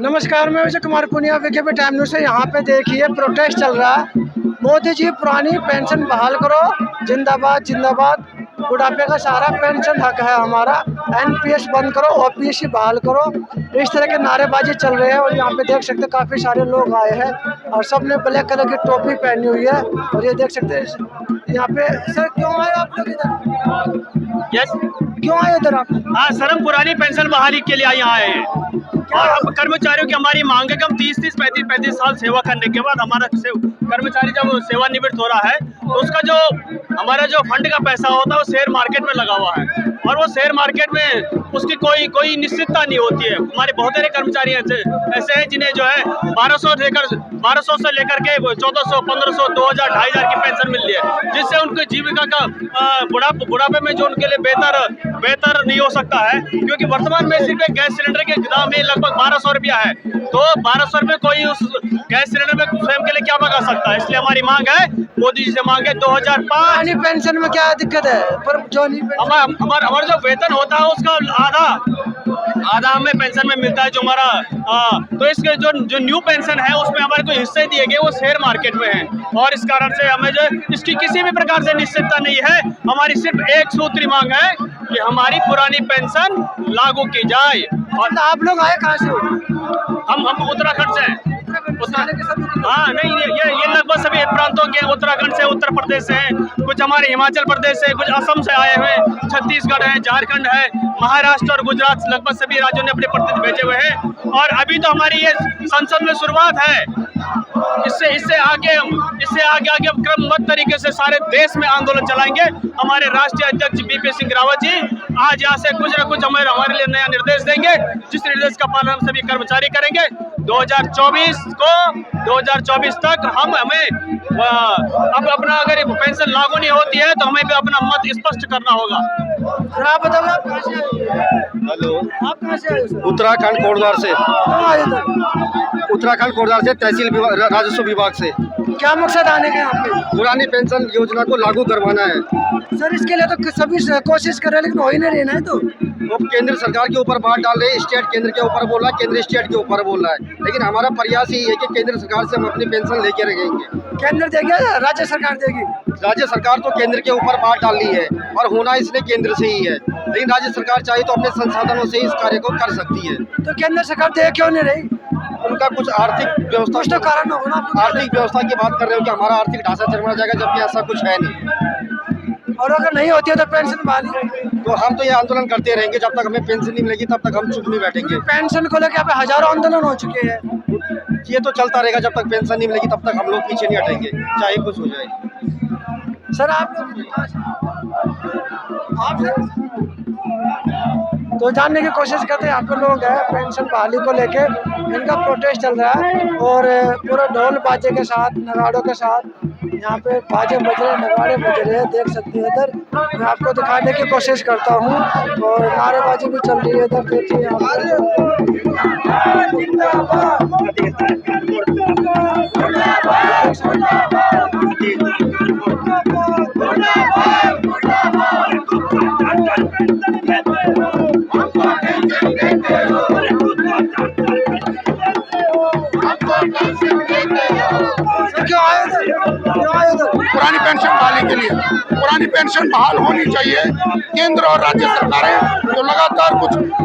नमस्कार, मैं Vijay Kumar Punia VKB time news से। यहाँ पे देखिए प्रोटेस्ट चल रहा है। मोदी जी पुरानी पेंशन बहाल करो, जिंदाबाद जिंदाबाद। बुढ़ापे का सारा पेंशन हक है हमारा। एनपीएस बंद करो, ओपीएस बहाल करो। इस तरह के नारेबाजी चल रहे हैं और यहाँ पे देख सकते हैं काफ़ी सारे लोग आए हैं और सबने ब्लैक कलर की टोपी पहनी हुई है। और ये देख सकते हैं यहाँ पे। सर क्यों आए आप लोग इधर? यस, क्यों आए इधर आप? हाँ सर, हम पुरानी पेंशन बहाली के लिए यहाँ आए हैं और अब कर्मचारियों की हमारी मांग है कि हम 30-30, 35-35 साल सेवा करने के बाद हमारा कर्मचारी जब सेवानिवृत्त हो रहा है तो उसका जो हमारा जो फंड का पैसा होता है वो शेयर मार्केट में लगा हुआ है और वो शेयर मार्केट में उसकी कोई निश्चितता नहीं होती है। हमारे बहुत सारे कर्मचारी ऐसे हैं जिन्हें जो है 1200 से लेकर के 1400, 1500, 2000, 2500 की पेंशन मिल रही है, जिससे उनकी जीविका का बुढ़ापे में जो उनके लिए बेहतर नहीं हो सकता है। क्योंकि वर्तमान में सिर्फ एक गैस सिलेंडर के दाम में लगभग 1200 रुपया है, तो 1200 रुपये कोई उस गैस सिलेंडर में स्वयं के लिए क्या मंगा सकता है। इसलिए हमारी मांग है, मोदी जी से मांग है 2005 पेंशन में क्या दिक्कत है? पर जो हमारा जो वेतन होता है उसका आधा हमें पेंशन में मिलता है जो हमारा तो इसके जो न्यू पेंशन है उसमें हमारे को हिस्से दिए गए वो शेयर मार्केट में है और इस कारण से हमें जो इसकी किसी भी प्रकार से निश्चितता नहीं है। हमारी सिर्फ एक सूत्री मांग है कि हमारी पुरानी पेंशन लागू की जाए। और आप लोग आए कहाँ से? हम उत्तराखंड से हैं। हाँ नहीं, ये लगभग सभी प्रांतों के, उत्तराखंड से, उत्तर प्रदेश से हैं, कुछ हमारे हिमाचल प्रदेश से, कुछ असम से आए हुए, छत्तीसगढ़ है, झारखंड है, महाराष्ट्र और गुजरात, लगभग सभी राज्यों ने अपने प्रतिनिधि भेजे हुए हैं। और अभी तो हमारी ये संसद में शुरुआत है, इससे आगे हम क्रमबद्ध तरीके से सारे देश में आंदोलन चलाएंगे। हमारे राष्ट्रीय अध्यक्ष बीपी सिंह रावत जी आज यहाँ से कुछ न कुछ हमारे लिए नया निर्देश देंगे, जिस निर्देश का पालन हम सभी कर्मचारी करेंगे। 2024 तक हमें अब अपना अगर पेंशन लागू नहीं होती है तो हमें भी अपना मत स्पष्ट करना होगा। आप बताओ, आप कहाँ से आए? हेलो, आप कहाँ से आए सर? उत्तराखंड कोटद्वार से। क्यों आए इधर? उत्तराखंड कोटद्वार से, तहसील राजस्व विभाग से। क्या मकसद आने के यहाँ पे? पुरानी पेंशन योजना को लागू करवाना है सर। इसके लिए तो सभी कोशिश कर रहे हैं लेकिन हो ही नहीं रही है। तो वो केंद्र सरकार के ऊपर बात डाल रहे हैं, स्टेट केंद्र के ऊपर बोल रहा है, केंद्र स्टेट के ऊपर बोल रहा है। लेकिन हमारा प्रयास यही है कि केंद्र सरकार से हम अपनी पेंशन लेके रहेंगे। केंद्र देगी या राज्य सरकार देगी? राज्य सरकार तो केंद्र के ऊपर बात डाल रही है और होना इसने केंद्र से ही है, लेकिन राज्य सरकार चाहे तो अपने संसाधनों से इस कार्य को कर सकती है। तो केंद्र सरकार दे क्यों नहीं रही? उनका कुछ आर्थिक व्यवस्था, कुछ तो कारण होगा ना। आर्थिक व्यवस्था की बात कर रहे हो कि हमारा आर्थिक ढांचा चरमरा जाएगा, जबकि ऐसा कुछ है नहीं। और अगर नहीं होती है तो पेंशन बहाली, तो हम तो ये आंदोलन करते रहेंगे जब तक हमें पेंशन नहीं मिलेगी, तब तक हम चुप नहीं बैठेंगे। पेंशन को लेकर यहाँ पे हजारों आंदोलन हो चुके हैं। ये तो चलता रहेगा, जब तक पेंशन नहीं मिलेगी तब तक हम लोग पीछे नहीं हटेंगे, चाहे कुछ हो जाए। सर आप सर तो जानने की कोशिश करते हैं। यहाँ पे लोग हैं पेंशन बहाली को लेके, इनका प्रोटेस्ट चल रहा है और पूरा ढोल बाजे के साथ, नगाड़ों के साथ यहाँ पे बाजे बज रहे, नगाड़े बज रहे हैं। देख सकते हैं इधर, मैं आपको दिखाने की कोशिश करता हूँ और नारेबाजी भी चल रही है इधर। देखिए यहाँ पुरानी पेंशन बहाली के लिए, पुरानी पेंशन बहाल होनी चाहिए। केंद्र और राज्य सरकारें तो लगातार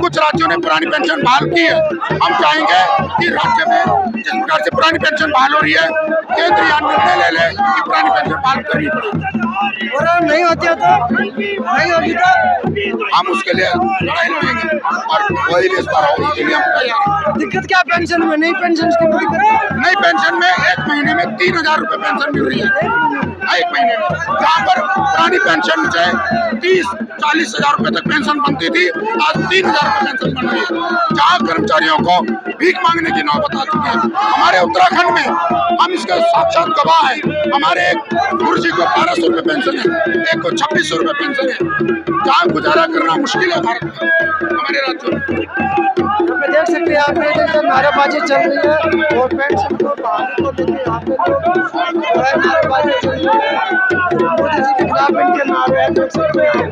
कुछ राज्यों ने पुरानी पेंशन बहाल की है। हम चाहेंगे कि राज्य में जिस प्रकार से पुरानी पेंशन बहाल हो रही है, केंद्र यह निर्णय ले ले कि पुरानी पेंशन बहाल करनी पड़ेगी। और नहीं होती है तो नहीं होगी तो हम उसके लिए लड़ाई लड़ेंगे और कोई भी इस हो उसके लिए हम तैयार हैं। दिक्कत क्या पेंशन में? नई पेंशन की दिक्कत? नई पेंशन में 1 महीने में 3000 रुपये पेंशन मिल रही है, 1 महीने में। जहाँ पर पुरानी पेंशन से 30-40 हजार रुपये तक पेंशन बनती थी, आज 3000 रुपये पेंशन बन रही है। जहाँ कर्मचारियों को भीख मांगने की नौबत आ चुकी है। हमारे उत्तराखंड में हम इसके साक्षात गवाह हैं। हमारे एक गुरुजी को 1200 रुपये पेंशन है, एक को 2600 रुपये पेंशन है। जहाँ गुजारा करना मुश्किल है भारत में, हमारे राज्यों में। देख सकते हैं आप, इधर नारेबाजी चल रही है और पेंशन को बहाली को लेकर यहाँ पे लोग नारेबाजी चल रही है। मोदी जी के खिलाफ इनके नारे हैं, देख सकते हैं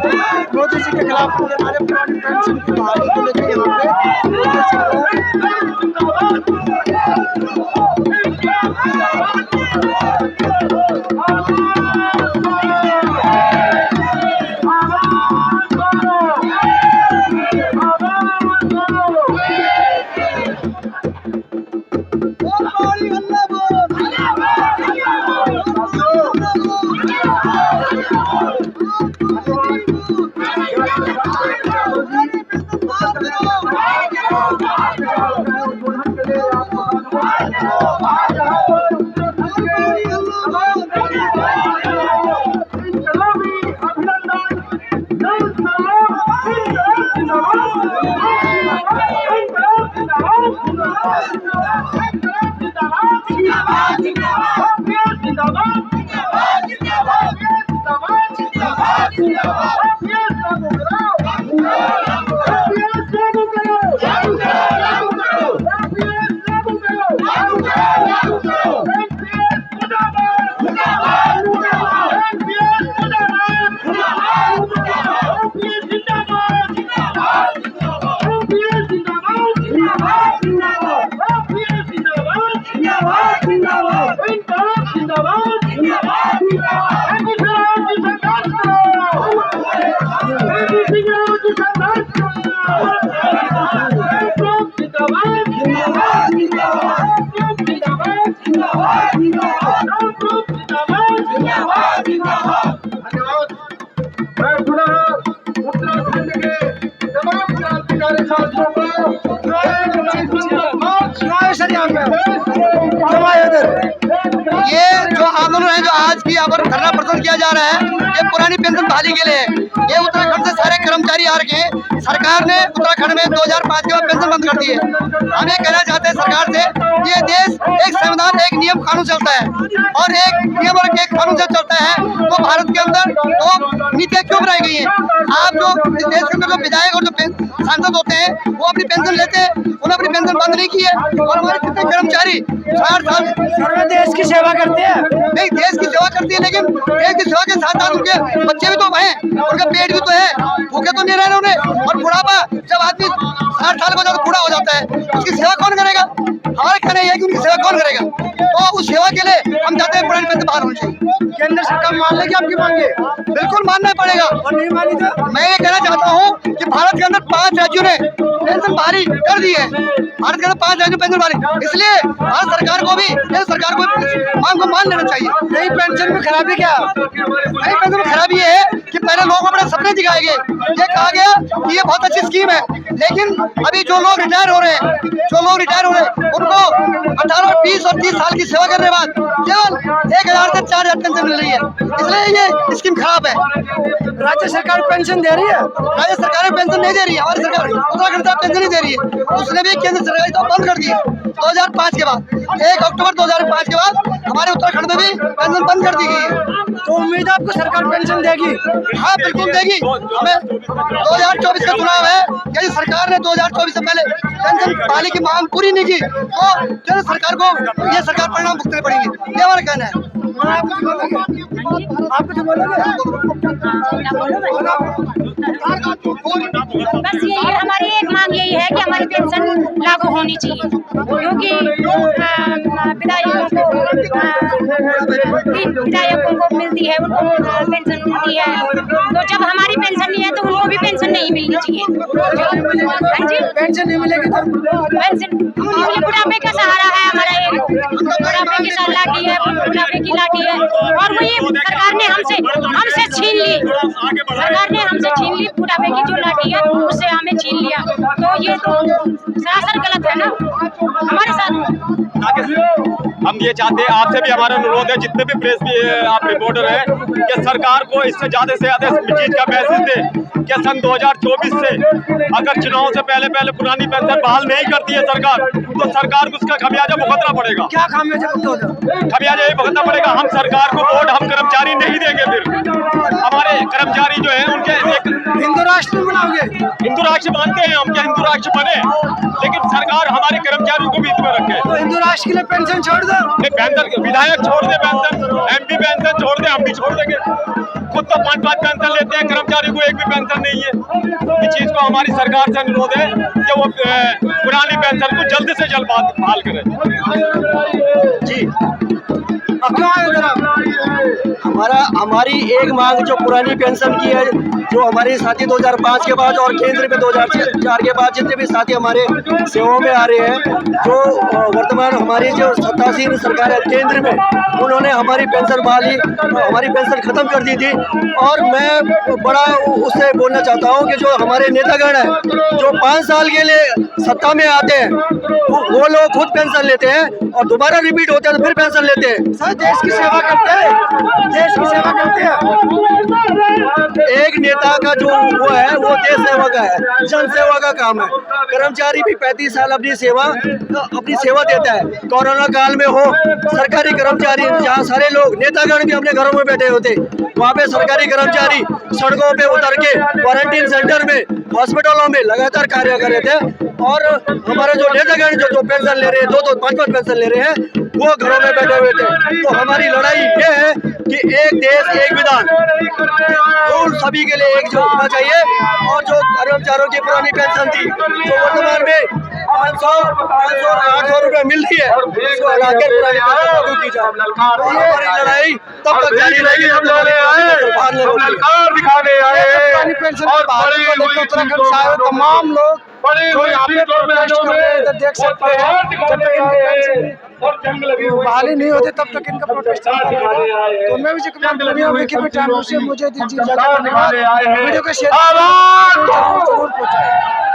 मोदी जी के खिलाफ इनके नारे। पुरानी पेंशन की बहाली को लेकर यहाँ पे मैं पुनः उत्तराखंड के तमाम क्रांतिकारी साथियों को ये जो आंदोलन है, जो आज की यहाँ पर धरना प्रदर्शन किया जा रहा है, ये पुरानी पेंशन बहाली के लिए है। ये उत्तराखंड से सारे कर्मचारी आ रखे हैं। सरकार ने उत्तराखंड में 2005 के बाद पेंशन बंद कर दी है। हम ये कहना चाहते हैं सरकार से, ये देश एक संविधान, एक नियम कानून चलता है, और एक नियम और एक कानून जब चलता है तो भारत के अंदर तो नीतियाँ क्यों बनाई गई है? आप जो इस देश के अंदर जो विधायक और जो सांसद होते हैं वो अपनी पेंशन लेते हैं, उन्होंने अपनी पेंशन बंद नहीं की है। और हमारे कितने कर्मचारी 60 साल देश की सेवा करते हैं। नहीं, देश की सेवा करती है, लेकिन देश की सेवा के साथ साथ उनके बच्चे भी तो हैं, उनका पेट भी तो है, भूखे तो नहीं रह रहे उन्हें। और बुढ़ापा, जब आदमी 60 साल को बूढ़ा हो जाता है, उसकी सेवा कौन करेगा? हमारा कहना यह है कि उनकी सेवा कौन करेगा? तो उस सेवा के लिए हम चाहते हैं पुरानी पेंशन बहाल होनी चाहिए। केंद्र सरकार मान लेगी आपकी मांगे? बिल्कुल मानना पड़ेगा। और नहीं मानी तो मैं ये कहना चाहता हूँ कि भारत के अंदर 5 राज्यों ने पेंशन बहाली कर दी है। भारत के अंदर 5 राज्यों में पेंशन बहाली, इसलिए भारत सरकार को भी, केंद्र सरकार को मांग को मान लेना चाहिए। नई पेंशन में खराबी क्या? नई पेंशन में खराबी ये है कि पहले लोगों को अपने सपने दिखाए गए, ये कहा गया कि ये बहुत अच्छी स्कीम है, लेकिन अभी जो लोग रिटायर हो रहे हैं, उनको 18, 20 और 30 साल की सेवा करने के बाद केवल 1000 से 4000 पेंशन मिल रही है, इसलिए ये स्कीम खराब है। राज्य सरकार पेंशन दे रही है? राज्य सरकार पेंशन नहीं दे रही है, हमारी सरकार उत्तराखंड सरकार पेंशन नहीं दे रही है। उसने भी केंद्र सरकार तो बंद कर दी है 2005 के बाद। 1 अक्टूबर 2005 के बाद हमारे उत्तराखंड में भी पेंशन बंद कर दी गई है। तो उम्मीद है आपको सरकार पेंशन देगी? हाँ, बिल्कुल देगी। हमें 2024 का चुनाव है, यदि सरकार ने 2024 से पहले पेंशन बहाली की मांग पूरी नहीं की तो केंद्र सरकार को ये सरकार परिणाम भुगतने पड़ेंगे, ये हमारा कहना है। आप कुछ बोलोगे? बस यही है, हमारी एक मांग यही है कि हमारी पेंशन लागू होनी चाहिए, क्योंकि विधायकों को मिलती है, उनको पेंशन मिलती है, तो जब हमारी पेंशन नहीं है तो उनको भी पेंशन नहीं मिलनी चाहिए। हाँ जी, पेंशन नहीं मिलेगी तो पेंशन बुढ़ापे का सहारा है हमारा, एक बुढ़ापे की लाठी है, बुढ़ापे की लाठी है, और वही सरकार ने हमसे छीन ली। सरकार ने हमसे छीन ली बुढ़ापे की जो लाठी है, उससे हमें छीन लिया, तो ये तो सरासर गलत है ना हमारे साथ। हम ये चाहते हैं, आपसे भी हमारा अनुरोध है, जितने भी प्रेस भी आप रिपोर्टर हैं, कि सरकार को इससे ज्यादा से ज्यादा इस चीज का मैसेज दे कि सन 2024 से अगर चुनाव से पहले पुरानी पेंशन बहाल नहीं करती है सरकार, तो सरकार को उसका खमियाजा भुगतना पड़ेगा। क्या खमियाजा यही भुगतना पड़ेगा। हम सरकार को वोट, हम कर्मचारी नहीं देंगे। फिर हमारे कर्मचारी जो है उनके एक हिंदू राष्ट्र बनाओगे? हिंदू राष्ट्र मानते हैं हम, क्या हिंदू राष्ट्र बने, लेकिन सरकार हमारे कर्मचारियों को भी इसमें रखे। तो हिंदू राष्ट्र के लिए पेंशन छोड़ दो। पेंशन, विधायक छोड़ दे पेंशन, MP पेंशन छोड़ दे, हम भी छोड़ देंगे। खुद तो 5-5 पेंशन लेते हैं, कर्मचारी को एक भी पेंशन नहीं है। इस चीज को हमारी सरकार से अनुरोध है कि वो पुरानी पेंशन को जल्द से जल्द बहाल करें। जी, अब क्यों आए उधर आप? हमारी एक मांग जो पुरानी पेंशन की है, जो हमारे साथी 2005 के बाद और केंद्र में 2004 के बाद जितने भी साथी हमारे सेवाओं में आ रहे हैं, जो वर्तमान हमारी जो सत्तासीन सरकार है केंद्र में, उन्होंने हमारी पेंशन बहाली, हमारी पेंशन खत्म कर दी थी। और मैं बड़ा उससे बोलना चाहता हूँ कि जो हमारे नेतागण हैं, जो 5 साल के लिए सत्ता में आते हैं, वो लोग खुद पेंशन लेते हैं और दोबारा रिपीट होते हैं तो फिर पेंशन लेते हैं। सर देश की सेवा करते हैं, देश की सेवा करते हैं। एक नेता का जो वो है वो देश सेवा का है, जन सेवा का काम है। कर्मचारी भी 35 साल अपनी सेवा देता है। कोरोना काल में हो, सरकारी कर्मचारी जहाँ सारे लोग नेतागण भी अपने घरों में बैठे होते, वहाँ पे सरकारी कर्मचारी सड़कों पे उतर के क्वारंटीन सेंटर में, हॉस्पिटलों में लगातार कार्य कर रहे थे। और हमारे जो नेतागण जो पेंशन ले रहे हैं, 2-2, 5-5 पेंशन ले रहे हैं, वो घरों में बैठे हुए थे। तो हमारी लड़ाई ये है कि एक देश एक विधान, और सभी के लिए एकजुट होना चाहिए। और जो कर्मचारियों की पुरानी पेंशन थी, जो वर्तमान में 500-800 रुपए मिल रही है, उसको हटाकर पुरानी पेंशन लागू की जाए। तो हमारी लड़ाई तब तक जारी रहेगी जब तक पुरानी पेंशन की बहाली को लेकर उत्तराखंड से आए तमाम लोग जो यहाँ पे प्रोटेस्ट कर रहे हैं, इधर देख सकते हैं, जब तक इनकी पेंशन बहाली नहीं होती तब तक इनका प्रोटेस्ट चलता रहेगा। तो मैं भी दुनिया विकी टाइम से मुझे दीजिए इजाजत, धन्यवाद। वीडियो को शेयर जरूर पहुंचाएं।